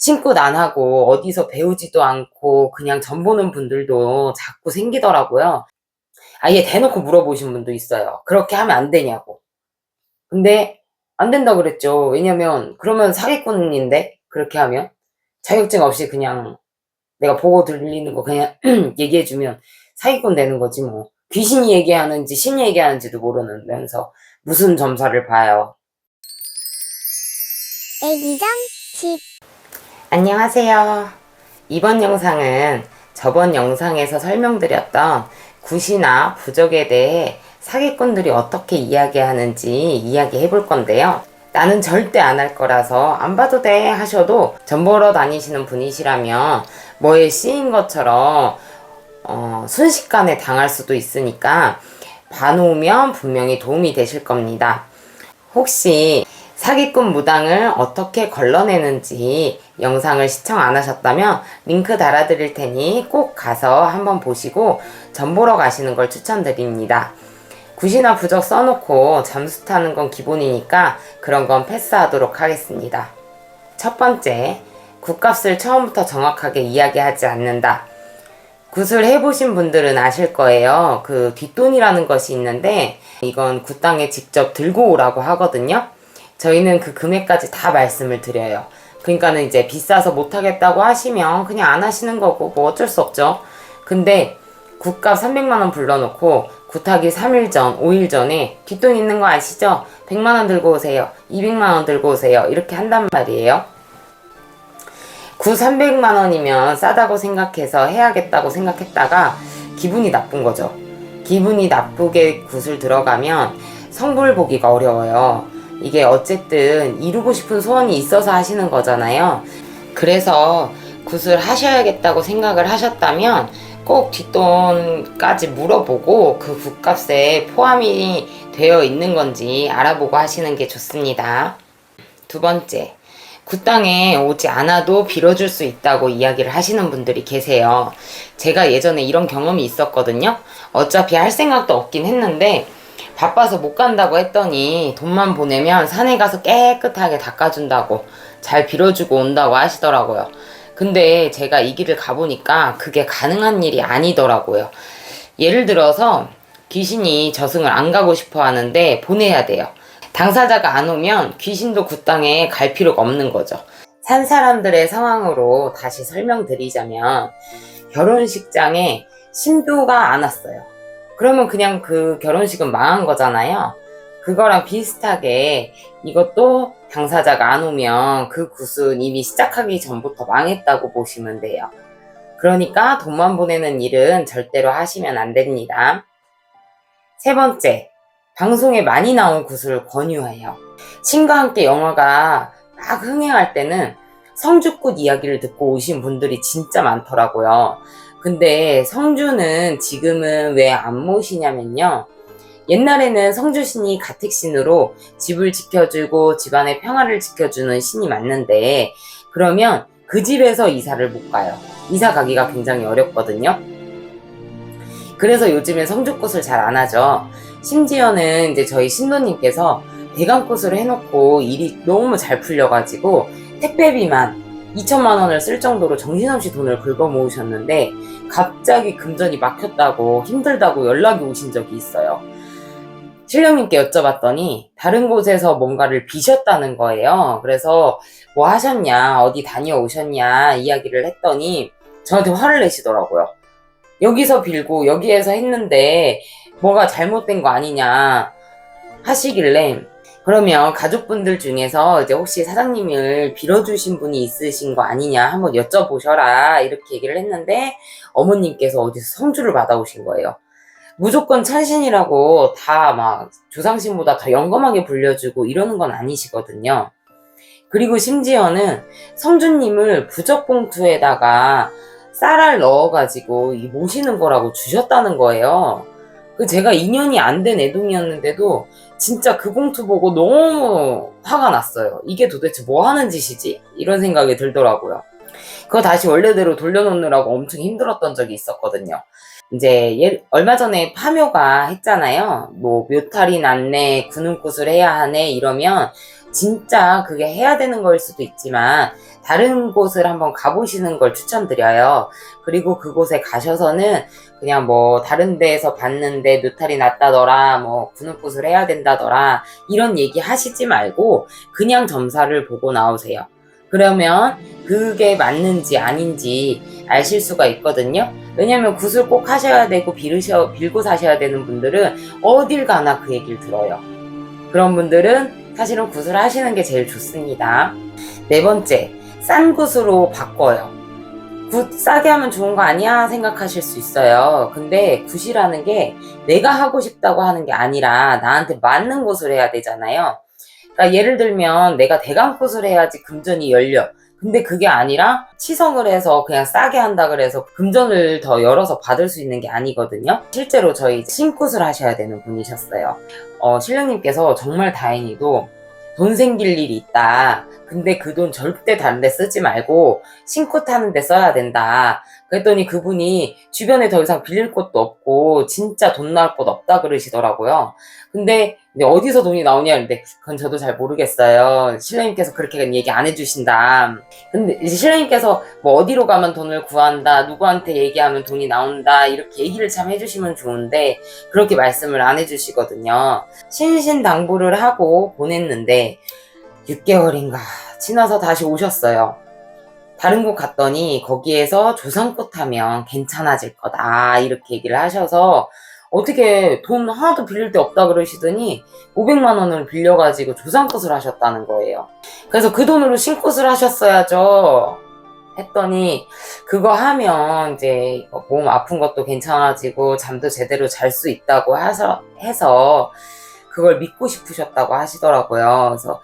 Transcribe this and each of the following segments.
신고 안 하고 어디서 배우지도 않고 그냥 전 보는 분들도 자꾸 생기더라고요. 아예 대놓고 물어보신 분도 있어요. 그렇게 하면 안 되냐고. 근데 안 된다 그랬죠. 왜냐면 그러면 사기꾼인데 그렇게 하면 자격증 없이 그냥 내가 보고 들리는 거 그냥 얘기해 주면 사기꾼 되는 거지 뭐. 귀신이 얘기하는지 신이 얘기하는지도 모르면서 무슨 점사를 봐요. 애기장 집. 안녕하세요. 이번 영상은 저번 영상에서 설명드렸던 굿이나 부적에 대해 사기꾼들이 어떻게 이야기하는지 이야기해 볼 건데요. 나는 절대 안 할 거라서 안 봐도 돼 하셔도 전 보러 다니시는 분이시라면 뭐에 씌인 것처럼 순식간에 당할 수도 있으니까 봐놓으면 분명히 도움이 되실 겁니다. 혹시 사기꾼 무당을 어떻게 걸러내는지 영상을 시청 안 하셨다면 링크 달아드릴 테니 꼭 가서 한번 보시고 전 보러 가시는 걸 추천드립니다. 굿이나 부적 써놓고 잠수 타는 건 기본이니까 그런 건 패스하도록 하겠습니다. 첫 번째, 굿값을 처음부터 정확하게 이야기하지 않는다. 굿을 해보신 분들은 아실 거예요. 그 뒷돈이라는 것이 있는데 이건 굿당에 직접 들고 오라고 하거든요. 저희는 그 금액까지 다 말씀을 드려요. 그러니까는 이제 비싸서 못하겠다고 하시면 그냥 안 하시는 거고 뭐 어쩔 수 없죠. 근데 굿값 300만원 불러놓고 굿하기 3일 전, 5일 전에 뒷돈 있는 거 아시죠? 100만원 들고 오세요. 200만원 들고 오세요. 이렇게 한단 말이에요. 굿 300만원이면 싸다고 생각해서 해야겠다고 생각했다가 기분이 나쁜 거죠. 기분이 나쁘게 굿을 들어가면 성불 보기가 어려워요. 이게 어쨌든 이루고 싶은 소원이 있어서 하시는 거잖아요. 그래서 굿을 하셔야겠다고 생각을 하셨다면 꼭 뒷돈까지 물어보고 그 굿값에 포함이 되어 있는 건지 알아보고 하시는 게 좋습니다. 두 번째, 굿당에 오지 않아도 빌어줄 수 있다고 이야기를 하시는 분들이 계세요. 제가 예전에 이런 경험이 있었거든요. 어차피 할 생각도 없긴 했는데 바빠서 못 간다고 했더니 돈만 보내면 산에 가서 깨끗하게 닦아준다고 잘 빌어주고 온다고 하시더라고요. 근데 제가 이 길을 가보니까 그게 가능한 일이 아니더라고요. 예를 들어서 귀신이 저승을 안 가고 싶어 하는데 보내야 돼요. 당사자가 안 오면 귀신도 굿당에 갈 필요가 없는 거죠. 산 사람들의 상황으로 다시 설명드리자면 결혼식장에 신부가 안 왔어요. 그러면 그냥 그 결혼식은 망한 거잖아요. 그거랑 비슷하게 이것도 당사자가 안 오면 그 굿은 이미 시작하기 전부터 망했다고 보시면 돼요. 그러니까 돈만 보내는 일은 절대로 하시면 안 됩니다. 세 번째, 방송에 많이 나온 굿을 권유해요. 신과 함께 영화가 막 흥행할 때는 성주굿 이야기를 듣고 오신 분들이 진짜 많더라고요. 근데 성주는 지금은 왜 안 모시냐면요. 옛날에는 성주신이 가택신으로 집을 지켜주고 집안의 평화를 지켜주는 신이 맞는데 그러면 그 집에서 이사를 못 가요. 이사 가기가 굉장히 어렵거든요. 그래서 요즘엔 성주굿을 잘 안 하죠. 심지어는 이제 저희 신도님께서 대감굿을 해놓고 일이 너무 잘 풀려가지고 택배비만 2천만 원을 쓸 정도로 정신없이 돈을 긁어 모으셨는데 갑자기 금전이 막혔다고 힘들다고 연락이 오신 적이 있어요. 신령님께 여쭤봤더니 다른 곳에서 뭔가를 비셨다는 거예요. 그래서 뭐 하셨냐, 어디 다녀오셨냐 이야기를 했더니 저한테 화를 내시더라고요. 여기서 빌고 여기에서 했는데 뭐가 잘못된 거 아니냐 하시길래 그러면 가족분들 중에서 이제 혹시 사장님을 빌어주신 분이 있으신 거 아니냐 한번 여쭤보셔라 이렇게 얘기를 했는데 어머님께서 어디서 성주를 받아오신 거예요. 무조건 찬신이라고 다 막 조상신보다 더 영검하게 불려주고 이러는 건 아니시거든요. 그리고 심지어는 성주님을 부적봉투에다가 쌀알 넣어가지고 모시는 거라고 주셨다는 거예요. 제가 2년이 안 된 애동이었는데도 진짜 그 봉투 보고 너무 화가 났어요. 이게 도대체 뭐 하는 짓이지? 이런 생각이 들더라고요. 그거 다시 원래대로 돌려놓느라고 엄청 힘들었던 적이 있었거든요. 이제 얼마 전에 파묘가 했잖아요. 뭐 묘탈이 났네, 구눈굿을 해야 하네 이러면 진짜 그게 해야 되는 거일 수도 있지만 다른 곳을 한번 가보시는 걸 추천드려요. 그리고 그곳에 가셔서는 그냥 뭐 다른 데에서 봤는데 누탈이 났다더라, 뭐 군음굿을 해야 된다더라 이런 얘기 하시지 말고 그냥 점사를 보고 나오세요. 그러면 그게 맞는지 아닌지 아실 수가 있거든요. 왜냐면 굿을 꼭 하셔야 되고 빌고 사셔야 되는 분들은 어딜 가나 그 얘기를 들어요. 그런 분들은 사실은 굿을 하시는 게 제일 좋습니다. 네 번째, 싼 굿으로 바꿔요. 굿 싸게 하면 좋은 거 아니야 생각하실 수 있어요. 근데 굿이라는 게 내가 하고 싶다고 하는 게 아니라 나한테 맞는 굿을 해야 되잖아요. 그러니까 예를 들면 내가 대강굿을 해야지 금전이 열려. 근데 그게 아니라 치성을 해서 그냥 싸게 한다 그래서 금전을 더 열어서 받을 수 있는 게 아니거든요. 실제로 저희 신굿을 하셔야 되는 분이셨어요. 신령님께서 정말 다행히도 돈 생길 일이 있다. 근데 그 돈 절대 다른 데 쓰지 말고 신굿 하는 데 써야 된다. 그랬더니 그분이 주변에 더 이상 빌릴 곳도 없고 진짜 돈 나올 곳 없다 그러시더라고요. 근데 어디서 돈이 나오냐 했는데 그건 저도 잘 모르겠어요. 신령님께서 그렇게 얘기 안 해주신다. 근데 이제 신령님께서 뭐 어디로 가면 돈을 구한다, 누구한테 얘기하면 돈이 나온다 이렇게 얘기를 참 해주시면 좋은데 그렇게 말씀을 안 해주시거든요. 신신당부를 하고 보냈는데 6개월인가 지나서 다시 오셨어요. 다른 곳 갔더니 거기에서 조상꽃 하면 괜찮아질 거다 이렇게 얘기를 하셔서 어떻게 돈 하나도 빌릴 데 없다 그러시더니 500만 원을 빌려가지고 조상꽃을 하셨다는 거예요. 그래서 그 돈으로 신꽃을 하셨어야죠 했더니 그거 하면 이제 몸 아픈 것도 괜찮아지고 잠도 제대로 잘 수 있다고 해서 그걸 믿고 싶으셨다고 하시더라고요. 그래서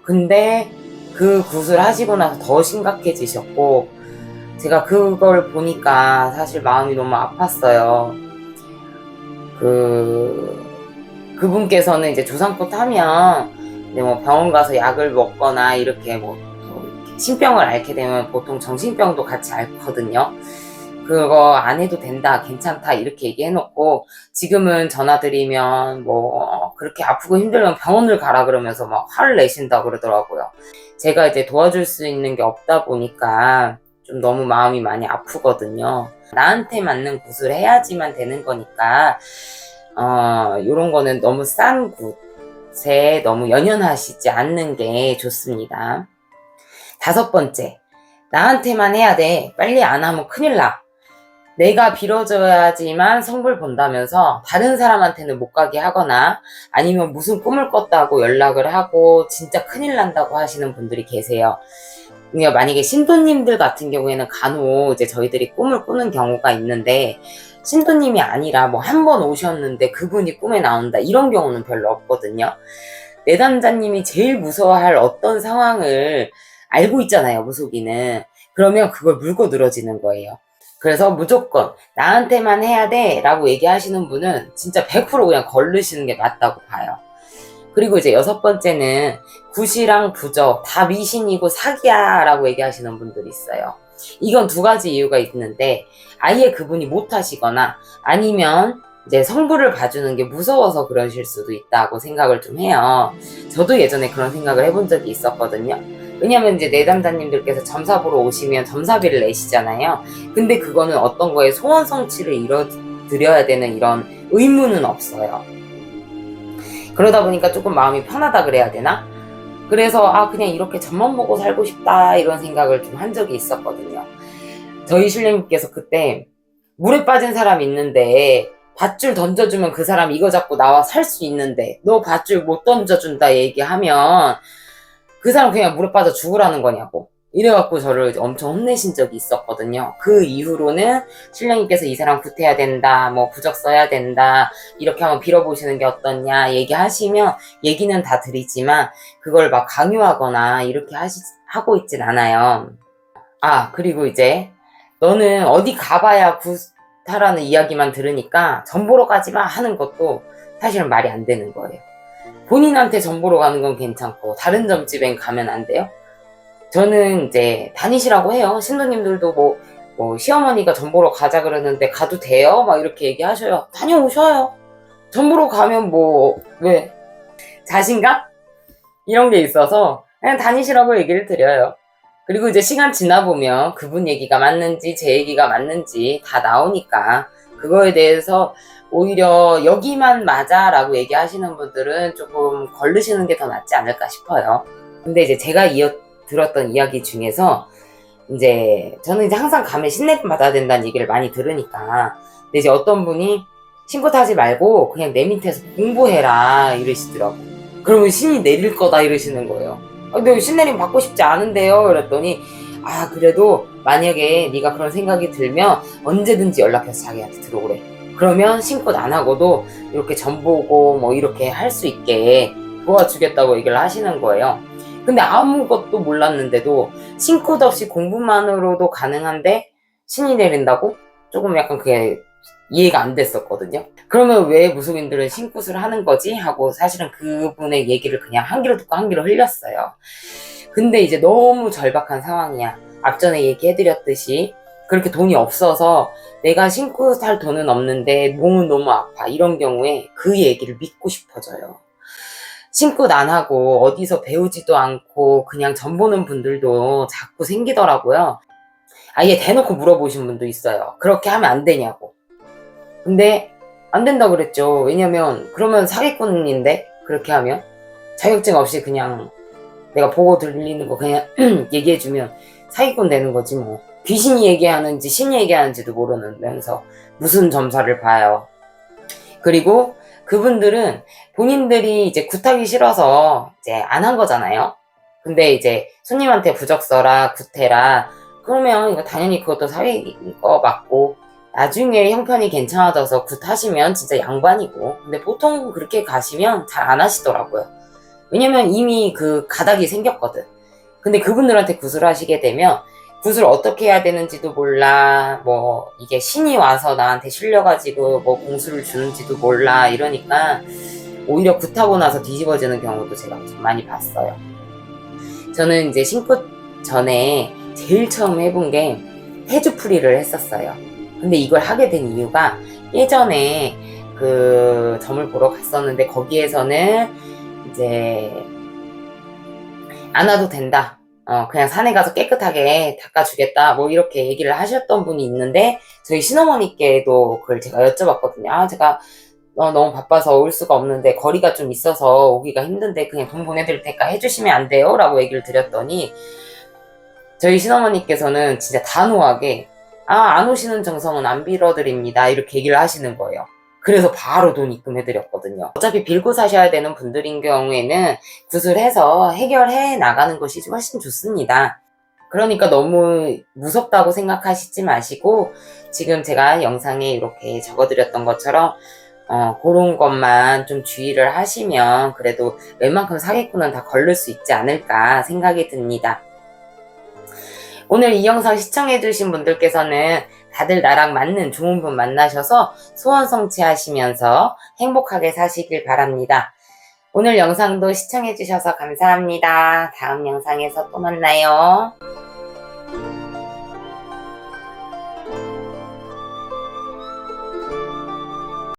근데 그 굿을 하시고 나서 더 심각해지셨고 제가 그걸 보니까 사실 마음이 너무 아팠어요. 그분께서는 이제 조상꽃 하면 뭐 병원 가서 약을 먹거나 이렇게 뭐 신병을 앓게 되면 보통 정신병도 같이 앓거든요. 그거 안 해도 된다, 괜찮다 이렇게 얘기해놓고 지금은 전화드리면 뭐 그렇게 아프고 힘들면 병원을 가라 그러면서 막 화를 내신다 그러더라고요. 제가 이제 도와줄 수 있는 게 없다 보니까 좀 너무 마음이 많이 아프거든요. 나한테 맞는 굿을 해야지만 되는 거니까 요런 거는 너무 싼 굿에 너무 연연하시지 않는 게 좋습니다. 5번째, 나한테만 해야 돼. 빨리 안 하면 큰일 나. 내가 빌어줘야지만 성불 본다면서 다른 사람한테는 못 가게 하거나 아니면 무슨 꿈을 꿨다고 연락을 하고 진짜 큰일 난다고 하시는 분들이 계세요. 만약에 신도님들 같은 경우에는 간혹 이제 저희들이 꿈을 꾸는 경우가 있는데 신도님이 아니라 뭐 한 번 오셨는데 그분이 꿈에 나온다 이런 경우는 별로 없거든요. 내담자님이 제일 무서워할 어떤 상황을 알고 있잖아요, 무속인은. 그러면 그걸 물고 늘어지는 거예요. 그래서 무조건 나한테만 해야 돼 라고 얘기하시는 분은 진짜 100% 그냥 걸르시는 게 맞다고 봐요. 그리고 이제 6번째는 굿이랑 부적 다 미신이고 사기야 라고 얘기하시는 분들이 있어요. 이건 2가지 이유가 있는데 아예 그분이 못하시거나 아니면 이제 성불을 봐주는 게 무서워서 그러실 수도 있다고 생각을 좀 해요. 저도 예전에 그런 생각을 해본 적이 있었거든요. 왜냐면 이제 내담자님들께서 점사 보러 오시면 점사비를 내시잖아요. 근데 그거는 어떤 거에 소원 성취를 이뤄드려야 되는 이런 의무는 없어요. 그러다 보니까 조금 마음이 편하다 그래야 되나? 그래서 그냥 이렇게 점만 보고 살고 싶다 이런 생각을 좀 한 적이 있었거든요. 저희 신령님께서 그때 물에 빠진 사람 있는데 밧줄 던져주면 그 사람 이거 잡고 나와 살 수 있는데 너 밧줄 못 던져준다 얘기하면 그 사람 그냥 물에 빠져 죽으라는 거냐고 이래갖고 저를 엄청 혼내신 적이 있었거든요. 그 이후로는 신령님께서 이 사람 굿해야 된다, 뭐 부적 써야 된다, 이렇게 한번 빌어보시는 게 어떻냐 얘기하시면 얘기는 다 드리지만 그걸 막 강요하거나 이렇게 하고 있진 않아요. 그리고 이제 너는 어디 가봐야 굿하라는 이야기만 들으니까 전 보러 가지 마 하는 것도 사실은 말이 안 되는 거예요. 본인한테 전 보러 가는 건 괜찮고 다른 점집엔 가면 안 돼요? 저는 이제 다니시라고 해요. 신도님들도 뭐 시어머니가 전 보러 가자 그러는데 가도 돼요? 막 이렇게 얘기하셔요. 다녀오셔요. 전 보러 가면 왜? 자신감? 이런 게 있어서 그냥 다니시라고 얘기를 드려요. 그리고 이제 시간 지나보면 그분 얘기가 맞는지 제 얘기가 맞는지 다 나오니까 그거에 대해서 오히려 여기만 맞아 라고 얘기하시는 분들은 조금 걸르시는 게 더 낫지 않을까 싶어요. 근데 이제 제가 들었던 이야기 중에서 이제 저는 이제 항상 가면 신내림 받아야 된다는 얘기를 많이 들으니까, 근데 이제 어떤 분이 신고 타지 말고 그냥 내 밑에서 공부해라 이러시더라고. 그러면 신이 내릴 거다 이러시는 거예요. 근데 신내림 받고 싶지 않은데요 그랬더니, 그래도 만약에 네가 그런 생각이 들면 언제든지 연락해서 자기한테 들어오래. 그러면 신고 안 하고도 이렇게 점 보고 뭐 이렇게 할 수 있게 도와주겠다고 얘기를 하시는 거예요. 근데 아무것도 몰랐는데도 신코도 없이 공부만으로도 가능한데 신이 내린다고? 조금 약간 그게 이해가 안 됐었거든요. 그러면 왜 무속인들은 신굿을 하는 거지? 하고 사실은 그분의 얘기를 그냥 한 귀로 듣고 한 귀로 흘렸어요. 근데 이제 너무 절박한 상황이야. 앞전에 얘기해드렸듯이 그렇게 돈이 없어서 내가 신굿 할 돈은 없는데 몸은 너무 아파. 이런 경우에 그 얘기를 믿고 싶어져요. 신굿 안 하고 어디서 배우지도 않고 그냥 점 보는 분들도 자꾸 생기더라고요. 아예 대놓고 물어보신 분도 있어요. 그렇게 하면 안 되냐고. 근데 안 된다 그랬죠. 왜냐면 그러면 사기꾼인데, 그렇게 하면 자격증 없이 그냥 내가 보고 들리는 거 그냥 얘기해주면 사기꾼 되는 거지 뭐. 귀신이 얘기하는지 신이 얘기하는지도 모르면서 무슨 점사를 봐요. 그리고 그분들은 본인들이 이제 굿하기 싫어서 이제 안 한 거잖아요. 근데 이제 손님한테 부적 써라, 굿해라. 그러면 이거 당연히 그것도 사기인 거 맞고, 나중에 형편이 괜찮아져서 굿하시면 진짜 양반이고, 근데 보통 그렇게 가시면 잘 안 하시더라고요. 왜냐면 이미 그 가닥이 생겼거든. 근데 그분들한테 굿을 하시게 되면 굿을 어떻게 해야 되는지도 몰라, 뭐 이게 신이 와서 나한테 실려가지고 뭐 공수를 주는지도 몰라 이러니까 오히려 굿하고 나서 뒤집어지는 경우도 제가 좀 많이 봤어요. 저는 이제 신굿 전에 제일 처음 해본 게 해주풀이를 했었어요. 근데 이걸 하게 된 이유가, 예전에 그 점을 보러 갔었는데 거기에서는 이제 안 와도 된다, 그냥 산에 가서 깨끗하게 닦아주겠다, 뭐 이렇게 얘기를 하셨던 분이 있는데, 저희 신어머니께도 그걸 제가 여쭤봤거든요. 제가 너무 바빠서 올 수가 없는데 거리가 좀 있어서 오기가 힘든데 그냥 돈 보내드릴 테니까 해주시면 안 돼요? 라고 얘기를 드렸더니 저희 신어머니께서는 진짜 단호하게 안 오시는 정성은 안 빌어드립니다 이렇게 얘기를 하시는 거예요. 그래서 바로 돈 입금해드렸거든요. 어차피 빌고 사셔야 되는 분들인 경우에는 굿을 해서 해결해 나가는 것이 훨씬 좋습니다. 그러니까 너무 무섭다고 생각하시지 마시고, 지금 제가 영상에 이렇게 적어드렸던 것처럼 그런 것만 좀 주의를 하시면 그래도 웬만큼 사기꾼은 다 걸릴 수 있지 않을까 생각이 듭니다. 오늘 이 영상 시청해주신 분들께서는 다들 나랑 맞는 좋은 분 만나셔서 소원 성취하시면서 행복하게 사시길 바랍니다. 오늘 영상도 시청해주셔서 감사합니다. 다음 영상에서 또 만나요.